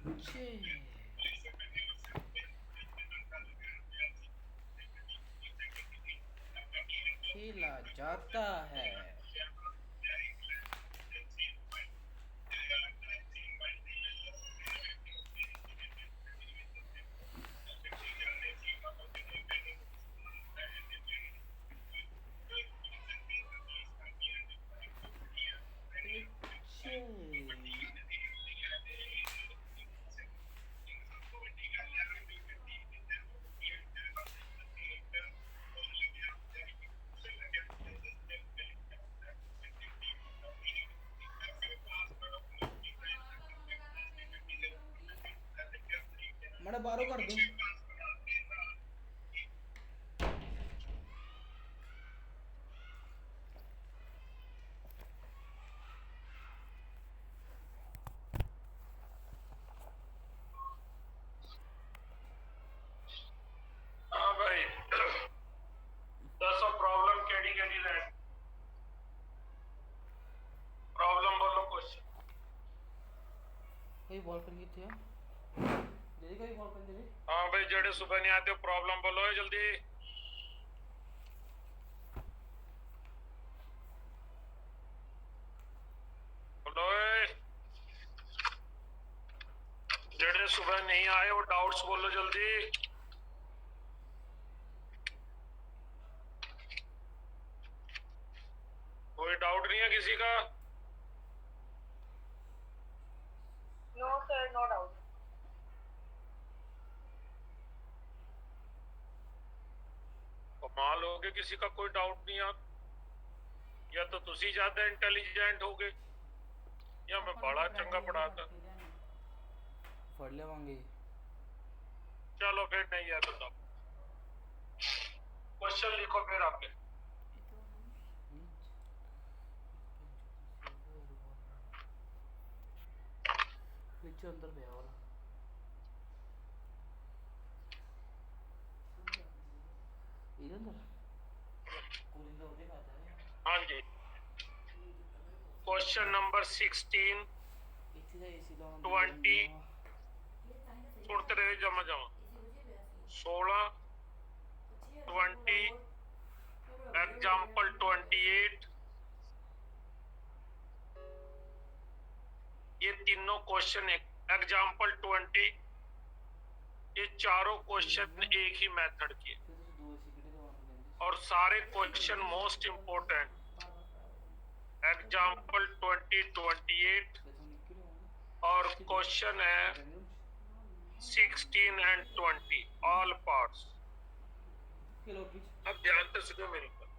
छे खेला जाता है। छे मड़ा बारो कर दूं। हाँ भाई दसो प्रॉब्लम केड़ी केड़ी रहे प्रॉब्लम बोलो क्वेश्चन कोई बॉल कर थे दीदी कोई बॉल कर दीदी। हाँ भाई जेड़े सुबह नहीं आते प्रॉब्लम बोलो जल्दी बोलो जेड़े सुबह नहीं आए वो डाउट्स बोलो जल्दी कोई डाउट नहीं है किसी का नो सर नो डाउट कमाल हो गए किसी का कोई डाउट नहीं है या तो तुसी ज्यादा इंटेलिजेंट हो गए या मैं बड़ा चंगा पढ़ाता पढ़ लेवांगे। चलो फिर नहीं है तो क्वेश्चन लिखो फिर आगे नीचे अंदर पे वाला इधर अंदर कूलिंग का होने खाता है। हाँ जी क्वेश्चन नंबर 16 इसी से इसी लोग 20 सुनते रहे जमा जमा 16 20 एग्जाम्पल 28 ये तीनों क्वेश्चन एग्जाम्पल 20 ये चारों क्वेश्चन एक ही मेथड के और सारे क्वेश्चन मोस्ट इंपोर्टेंट एग्जाम्पल 2028 और क्वेश्चन है 16 एंड 20 ऑल पार्ट्स। अब ध्यान से सुनो मेरी बात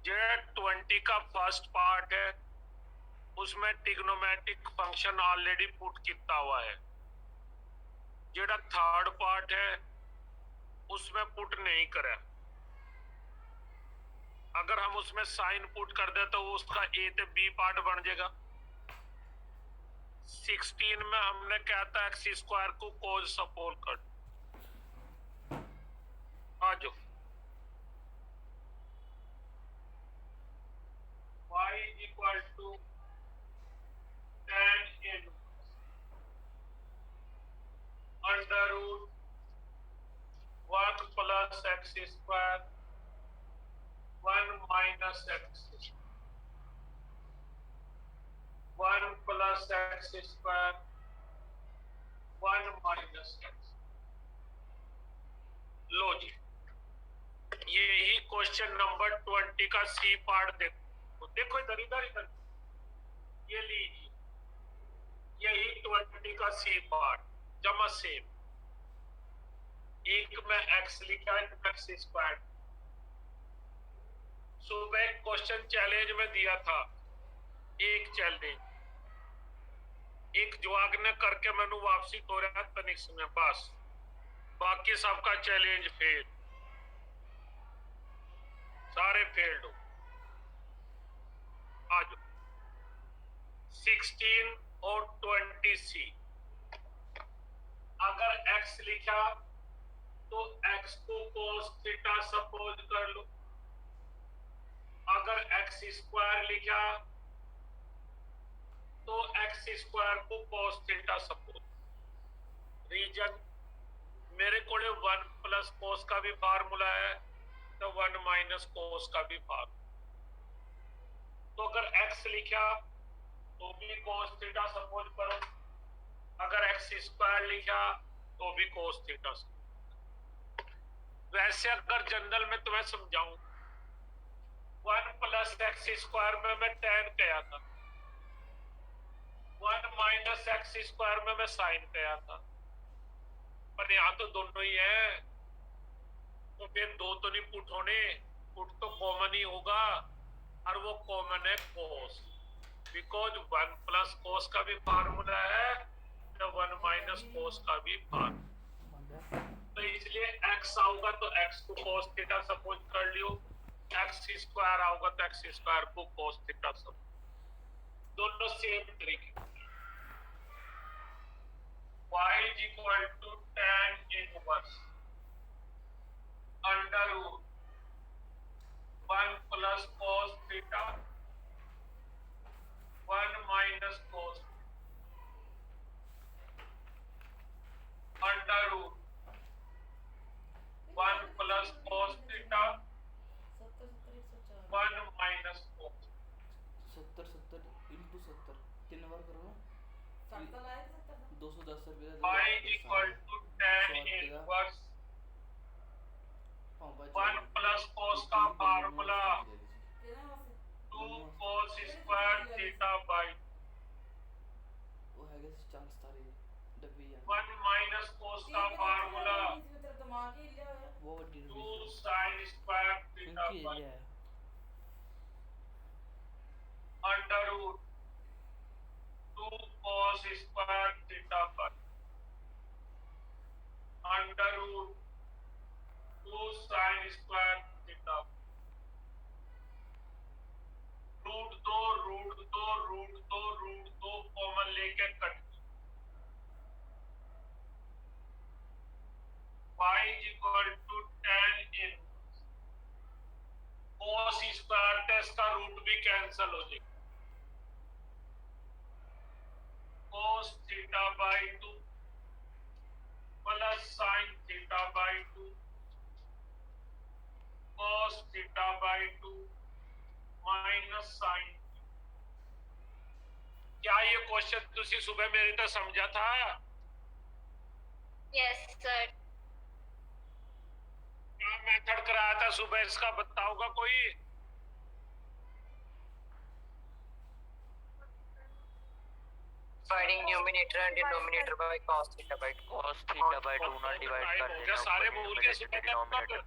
जो 20 का फर्स्ट पार्ट है उसमें ट्रिग्नोमेट्रिक फंक्शन ऑलरेडी पुट किया हुआ है जेड़ा थर्ड पार्ट है उसमें पुट नहीं करा अगर हम उसमें साइन पुट कर दे तो उसका ए ते बी पार्ट बन जाएगा 16 में हमने कहता एक्स स्क्वायर को कोज सपोल कर आ जाओ y equal to tan inverse under root 1 plus x square 1 minus x 1 plus x square 1 minus x. लो जी यही क्वेश्चन नंबर 20 का सी पार्ट देखो देखो इधर ये लीजिए यही 20 का सी पार्ट जमा सेम एक में एक्स लिखा है एक्स स्क्वायर सुबह क्वेश्चन चैलेंज में दिया था एक चैलेंज एक जवाब ने करके मैंने वापसी तो रहा तनिक्स में बस बाकी सबका चैलेंज फेल सारे फेल्ड हो आ जाओ 16 और 20 सी अगर x लिखा तो x को cos थीटा सपोज कर लो अगर x स्क्वायर लिखा तो x स्क्वायर को cos थीटा सपोज रीजन मेरे को 1 प्लस कोस का भी फार्मूला है तो 1 माइनस कोस का भी फार्मूला। तो अगर x लिखा तो भी कोस थीटा सपोज करो, अगर x स्क्वायर लिखा तो भी कोस थीटा। वैसे अगर जनरल में तुम्हें समझाऊं 1 प्लस एक्स स्क्वायर में मैं tan किया था, 1 माइनस एक्स स्क्वायर में मैं साइन किया था, पर यहाँ तो दोनों ही है, तो फिर दो तो नहीं पुट होने, पुट तो कॉमन ही होगा और वो कॉमन है कोस, बिकॉज 1 प्लस कोस का भी फार्मूला है तो 1 माइनस कोस का भी फार्मूला। तो इसलिए x आऊगा तो x को cos थीटा सपोज कर लियो, x स्क्वायर आऊगा तो x स्क्वायर को cos थीटा सपोज, दोनों सेम तरीके। y is equal to tan inverse under root 1 plus cos theta 1 minus cos under root 1 plus cos theta 1 minus cos 70 into 70 3 बार करो ना, 210 रुपये y is equal to tan inverse 1 plus cos का formula 2 cos square theta by वो है कैसे chance तारे डब्बी यार 1 minus cos का फार्मूला वो वड्डी 2 sin square theta क्योंकि by एरिया है under root 2 cos square theta by under root 2 sin square theta root दो कॉमन लेके cut, y is equal to tan inverse cos square का इसका रूट भी कैंसिल हो जाएगा, cos theta by 2 plus sin theta by 2 cos theta by 2 minus sine. क्या ये question तुसी सुबह मेरे तो समझा था? Yes, sir. क्या मेथड कराया था सुबह इसका बताओगा कोई? Dividing numerator and denominator by cos theta by 2. cos theta by 2 ना डिवाइड कर देना सारे ऊपर भूल गए numerator सुबह denominator।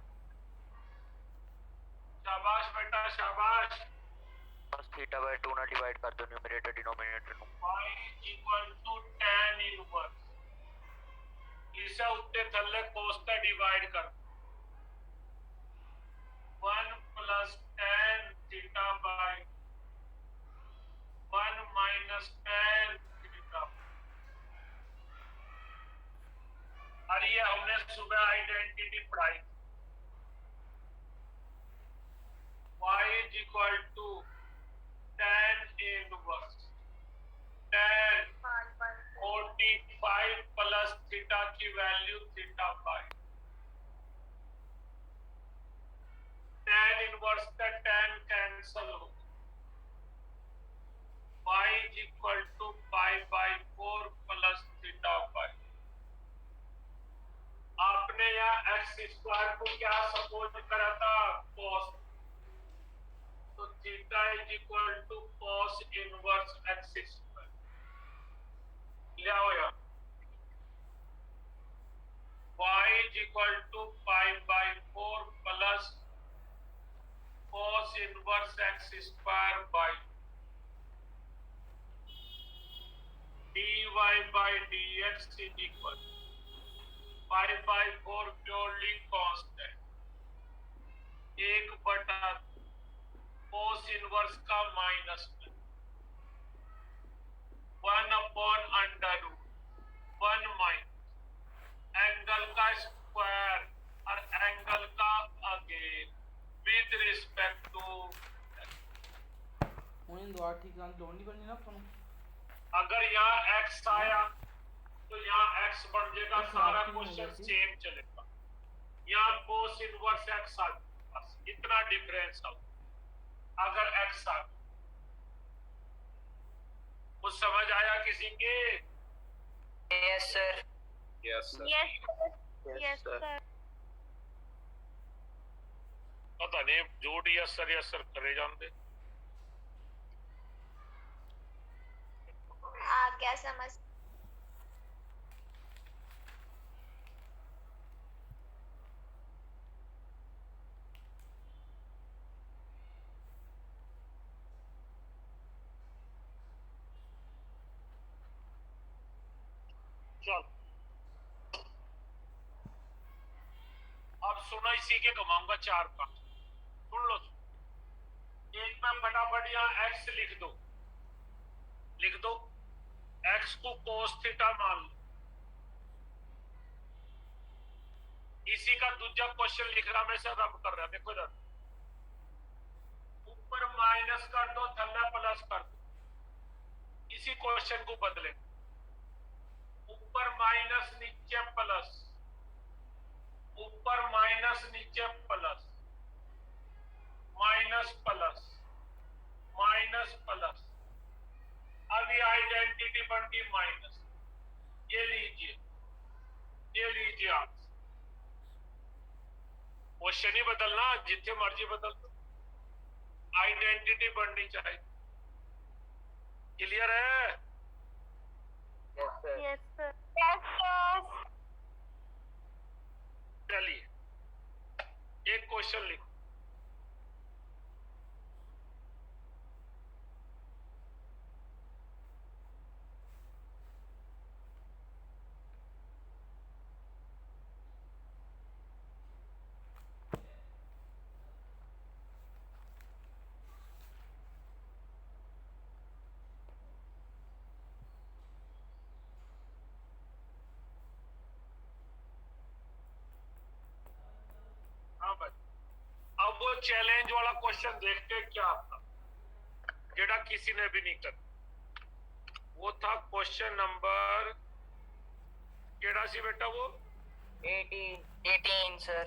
शाबाश बेटा शाबाश। cos theta by 2 ना डिवाइड कर दो न्यूमरेटर डिनोमिनेटर ਨੂੰ। y equal to tan inverse इसे उत्ते थल्ले cos का डिवाइड कर 1 plus tan theta by 1 minus tan theta। और ये हमने सुबह आइडेंटिटी पढ़ाई, y is equal to tan inverse tan 45 plus theta की value theta by tan inverse का tan कैंसल हो, y is equal to pi by 4 plus theta by. आपने यहाँ x स्क्वायर को क्या सपोज करा था? cos, तो theta is equal to cos inverse x square ले आओ यार, y is equal to pi by 4 plus cos inverse x square by dy by dx is equal pi by 4 purely constant 1/, cos इनवर्स का minus 1 upon under root 1 minus angle का square और angle का again with respect to. उन्हें दो ठीक है loan नहीं करनी ना अपन। अगर यहाँ x आया तो यहाँ x बन जाएगा, तो सारा साथ ही क्वेश्चन होगा जी। सेम चलेगा। यहाँ cos इनवर्स x आ जाएगा, बस इतना डिफरेंस है। अगर x आ, कुछ समझ आया किसी के? Yes, sir. Yes sir. Yes, sir. Yes, sir. पता नहीं झूठ यस सर करे जानते। हाँ, क्या समझ? चल अब सुनो, इसी के घुमाऊंगा 4-5, सुन लो। एक में फटाफट यहाँ x लिख दो x को cos थीटा मान लो। इसी का दूसरा क्वेश्चन लिख रहा, मैं सर रब कर रहा, देखो इधर ऊपर माइनस कर दो, थल्ला प्लस कर दो। इसी क्वेश्चन को बदले, ऊपर माइनस नीचे प्लस, ऊपर माइनस नीचे plus, minus plus, minus plus. अब ये आइडेंटिटी बन गई माइनस। ये लीजिए आप, क्वेश्चन ही बदलना, जितने मर्जी बदल दो, आइडेंटिटी बननी चाहिए। क्लियर है? Yes, sir. Yes, sir. Yes, sir. चलिए एक क्वेश्चन लिखो। हाँ भाई, अब वो चैलेंज वाला क्वेश्चन देखते हैं क्या था, जेड़ा किसी ने भी नहीं कर। वो था क्वेश्चन नंबर केड़ा सी बेटा? वो 18, sir.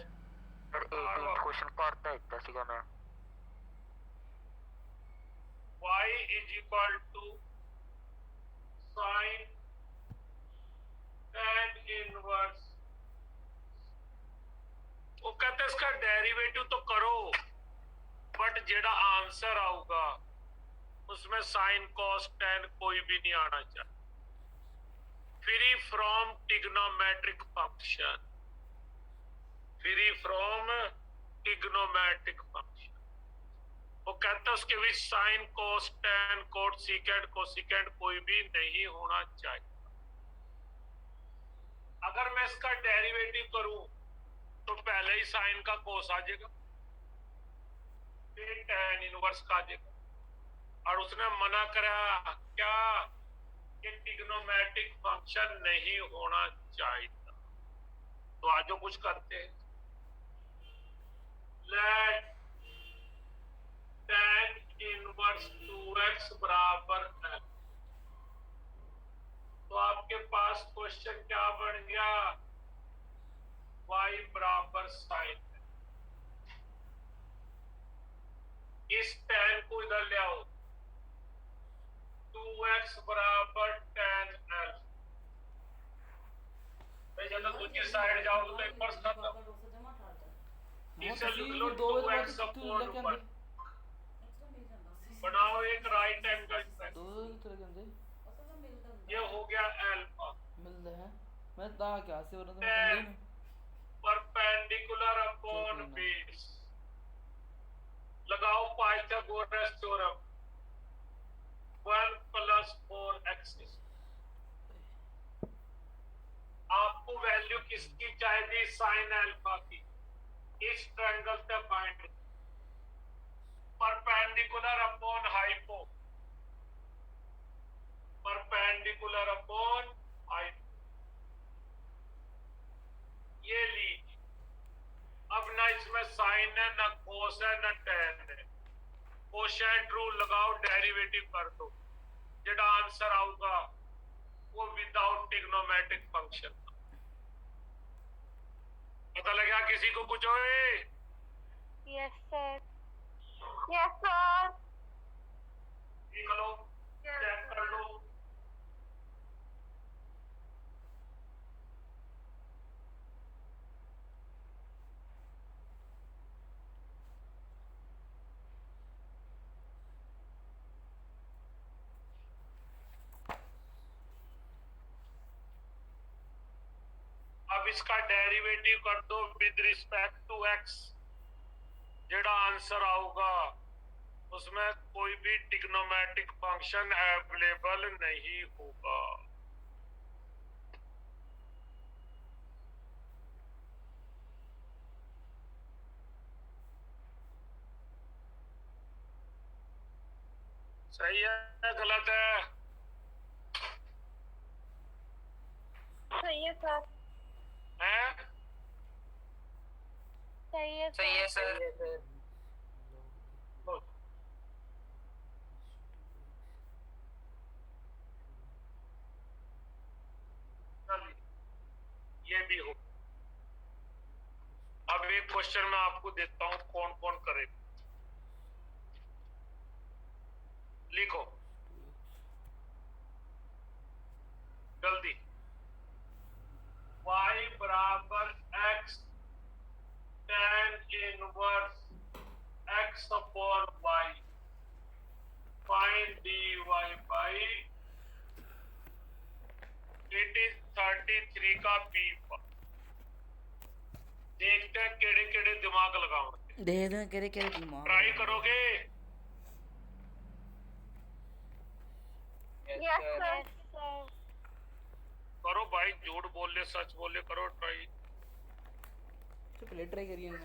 सर 18 क्वेश्चन करता इतना सीगा मैं। y is equal to sine tan inverse. वो कहते हैं इसका डेरिवेटिव तो करो, बट जेड़ा आंसर आऊगा उसमें साइन कॉस tan कोई भी नहीं आना चाहिए। Free from trigonometric function, free from trigonometric function. वो कहता है उसके बीच sine cos tan cot secant cosecant कोई भी नहीं होना चाहिए। अगर मैं इसका डेरिवेटिव करूं तो पहले ही साइन का कोस आ जाएगा, फिर tan इनवर्स का आ जाएगा। और उसने मना करा क्या कि ट्रिग्नोमेट्रिक फंक्शन नहीं होना चाहिए। तो आज जो कुछ करते हैं, लेट tan इनवर्स 2x बराबर है। तो आपके पास क्वेश्चन क्या बन गया? y बराबर साइन है। इस tan को इधर ले आओ, 2x बराबर tan l। जब दूसरी साइड जाओगे तो इनवर्स खत्म। इसे लिख लो 2x अपॉन 1। बनाओ एक राइट एंगल ट्रायंगल। ये हो गया अल्फा। मिलते हैं मैं ता क्या से बोल रहा tan हूं परपेंडिकुलर अपॉन बेस। लगाओ पाइथागोरस थ्योरम, 1 + 4x। आपको वैल्यू किसकी चाहिए? साइन अल्फा की। इस ट्रायंगल से find perpendicular upon hypo, perpendicular upon hypo. ये लीजिए। अब ना इसमें साइन है, ना कोस है, ना tan है। कोशेंट रूल लगाओ, डेरिवेटिव कर दो, जेड़ा आंसर आऊगा वो विदाउट ट्रिग्नोमेट्रिक फंक्शन। पता लगा किसी को कुछ ओए? Yes, sir. Yes, sir. देख लो, चेक कर लो। अब इसका डेरिवेटिव कर दो विद रिस्पेक्ट टू एक्स। जेड़ा आंसर आऊगा उसमें कोई भी ट्रिग्नोमेट्रिक फंक्शन अवेलेबल नहीं होगा। सही है गलत है? सही है सर। हैं? सही है सही है सर। सर। चलिए, ये भी हो। अब एक क्वेश्चन मैं आपको देता हूं, कौन कौन करेगा। लिखो जल्दी। y बराबर x tan inverse x upon y find dy by it is 33 का p पर। देखते हैं केड़े केड़े दिमाग लगाओगे। दे दे केरे केरे दिमाग ट्राई करोगे? Yes, sir. Yes, sir. करो भाई, झूठ बोल ले सच बोल ले, करो ट्राई। तो पहले ट्राई करिए ना।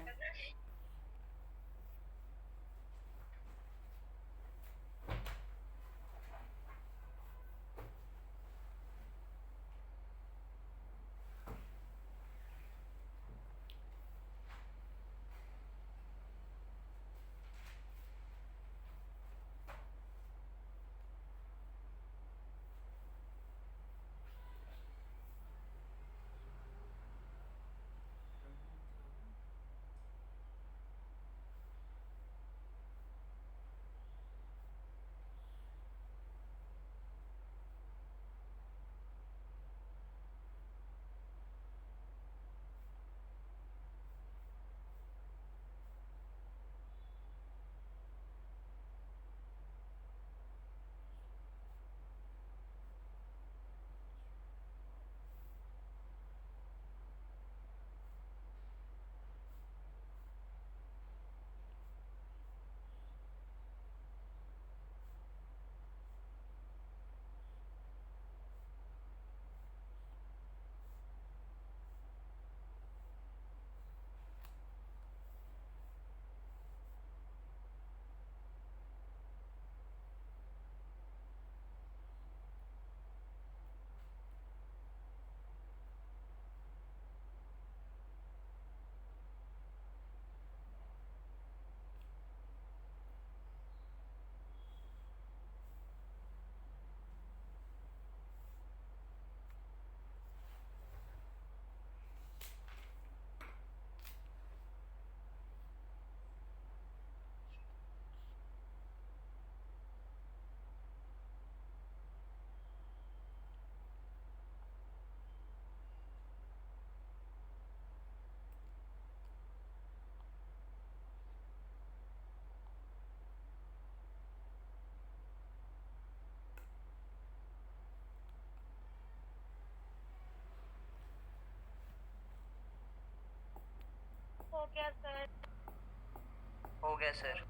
हो गया सर। हो गया सर।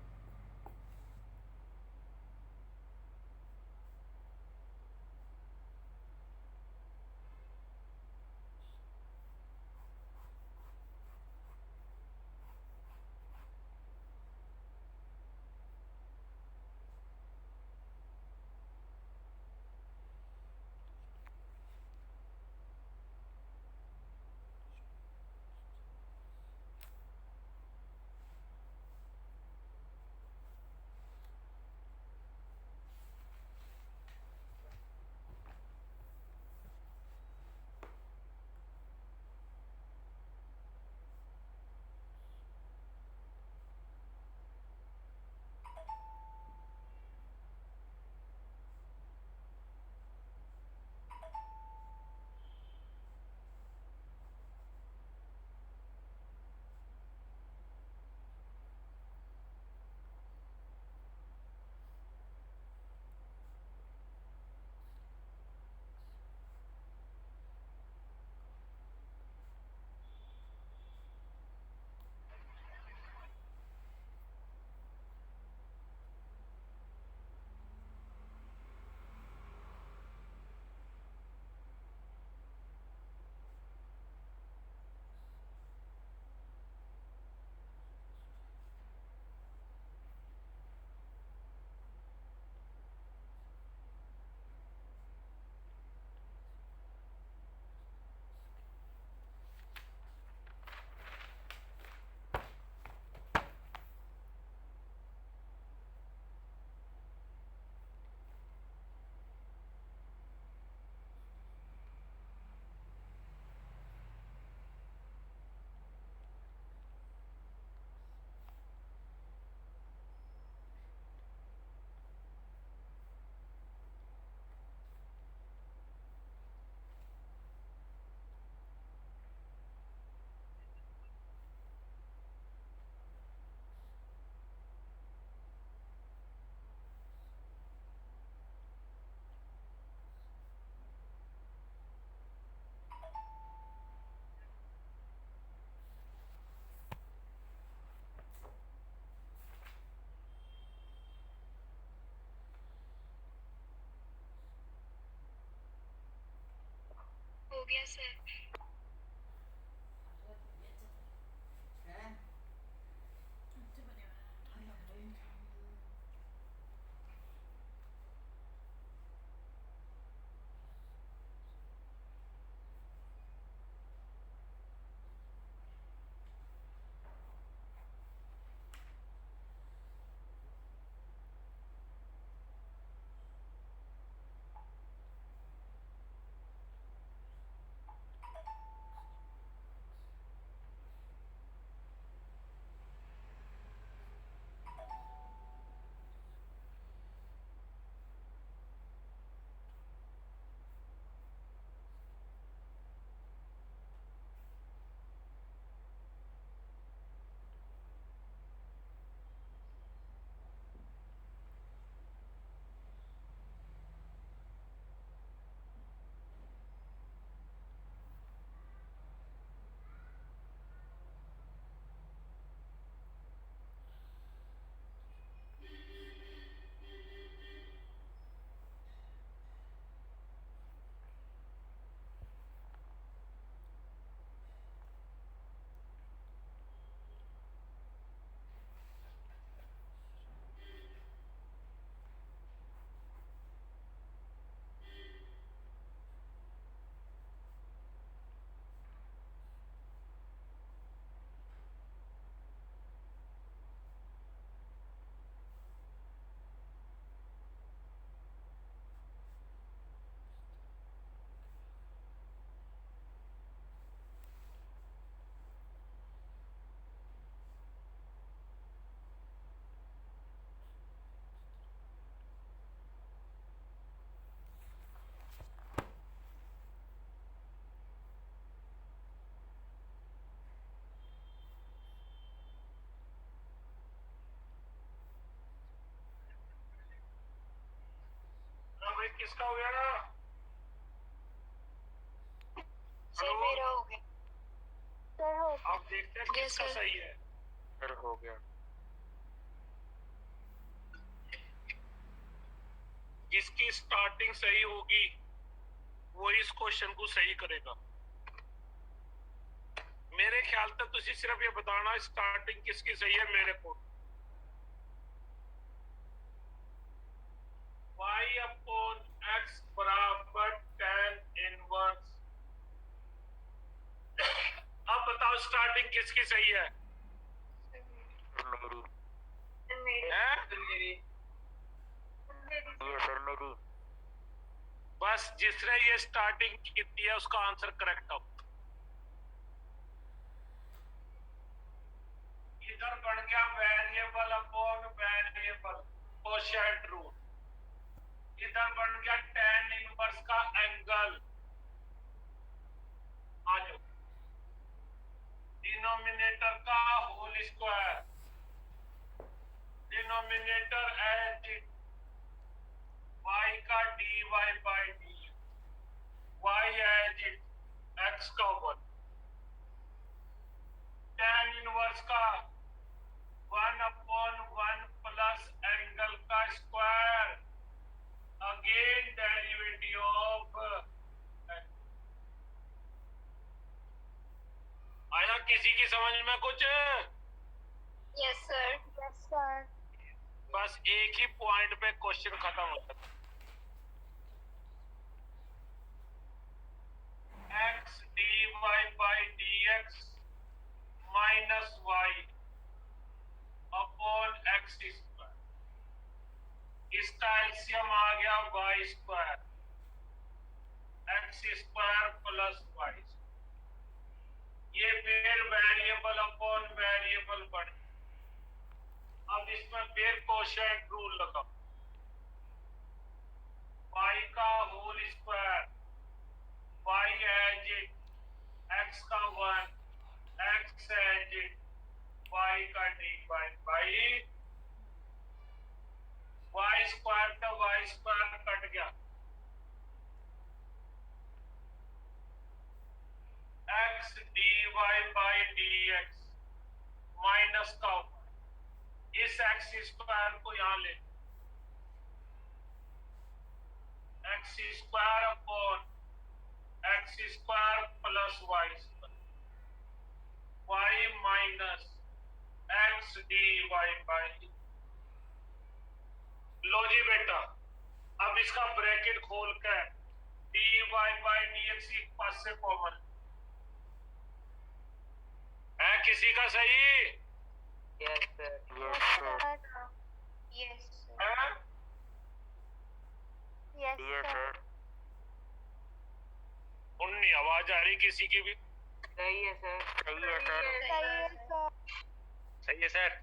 हो गया सर। हैं? भाई किसका हो गया ना? Sir hello? मेरा हो गया। सर हो गया। आप देखते हैं Yes, किसका sir. सही है। सर हो गया। जिसकी स्टार्टिंग सही होगी वो इस क्वेश्चन को सही करेगा। मेरे ख्याल तक तुझे सिर्फ ये बताना स्टार्टिंग किसकी सही है मेरे को। y अपॉन x बराबर tan इनवर्स। अब बताओ स्टार्टिंग किसकी सही है? सर मेरी। मेरी। हैं? ये सर मेरी। बस जिसने ये स्टार्टिंग की है उसका आंसर करेक्ट हो। इधर बन गया variable upon variable quotient rule. इधर बन गया tan इनवर्स का एंगल। आ जाओ डिनोमिनेटर का whole square. Denominator as y का dy by d, y as x का 1। tan इनवर्स का 1 अपॉन 1 प्लस एंगल का स्क्वायर अगेन डेरिवेटिव ऑफ। आया किसी की समझ में कुछ? Yes sir. Yes sir. बस एक ही पॉइंट पे क्वेश्चन खत्म हो जाता है। x dy by dx minus y upon x square. इसका एलसीएम आ गया y square x square plus y। ये फिर वेरिएबल अपॉन वेरिएबल बढ़। अब इसमें फिर कोशेंट रूल लगाओ। y का whole square y as x का 1 x एज y का d बाई y स्क्वायर का y स्क्वायर कट गया। x dy by dx minus का इस x स्क्वायर को यहां ले। x square upon x x square plus y square, y minus x d y by. लो जी बेटा, अब इसका ब्रैकेट खोल कर d y by d x एक पास से कॉमन है, किसी का सही yes sir. Yes, sir. Yes, sir. है? Yes, Yes, sir. उन्नी आवाज आ रही किसी की भी? सही है सर। सही है सर। सही है सर।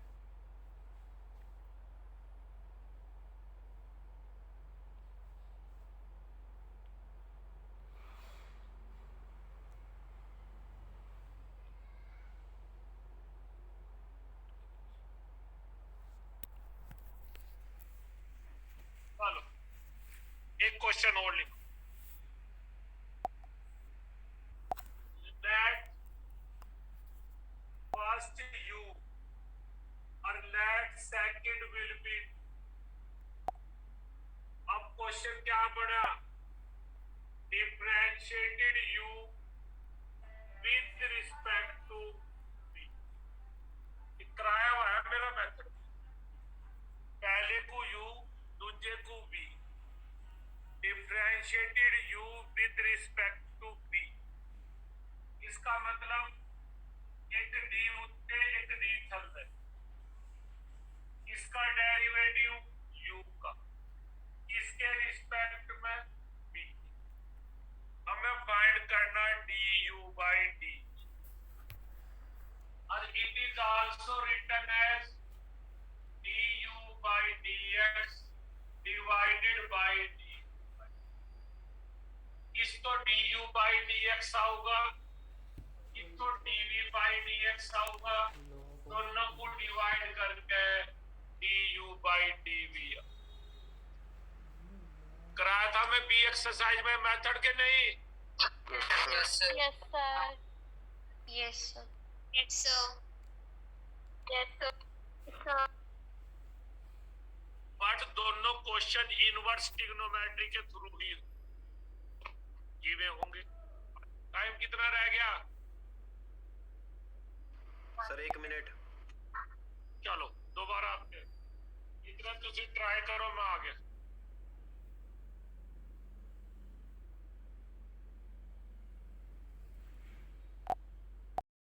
चलो एक क्वेश्चन और लिखो। Let first u और let second will be। अब क्वेश्चन क्या पड़ा? Differentiated u with respect to v। कराया हुआ है मेरा मेथड, पहले को u दूसरे को v। Differentiated u with respect to v, इसका मतलब एक डी उत्ते एक डी थल है, इसका डेरिवेटिव u का, इसके रिस्पेक्ट में v। हमें फाइंड करना du बाई डी, और it is also written as du by dx divided by d. इस तो du बाई dx आऊगा, इस तो dv बाई dx आऊगा, दोनों को डिवाइड करके du बाई dv। कराया था मैं बी एक्सरसाइज में मेथड के नहीं? Yes, sir. Yes, sir. Yes, sir. Yes, sir. Yes, sir. Yes, sir. But दोनों क्वेश्चन इनवर्स ट्रिग्नोमेट्री के थ्रू ही जीवे होंगे। टाइम कितना रह गया? Sir 1 minute. चलो दोबारा आपके इतना तुसी ट्राई करो, मैं आ गया।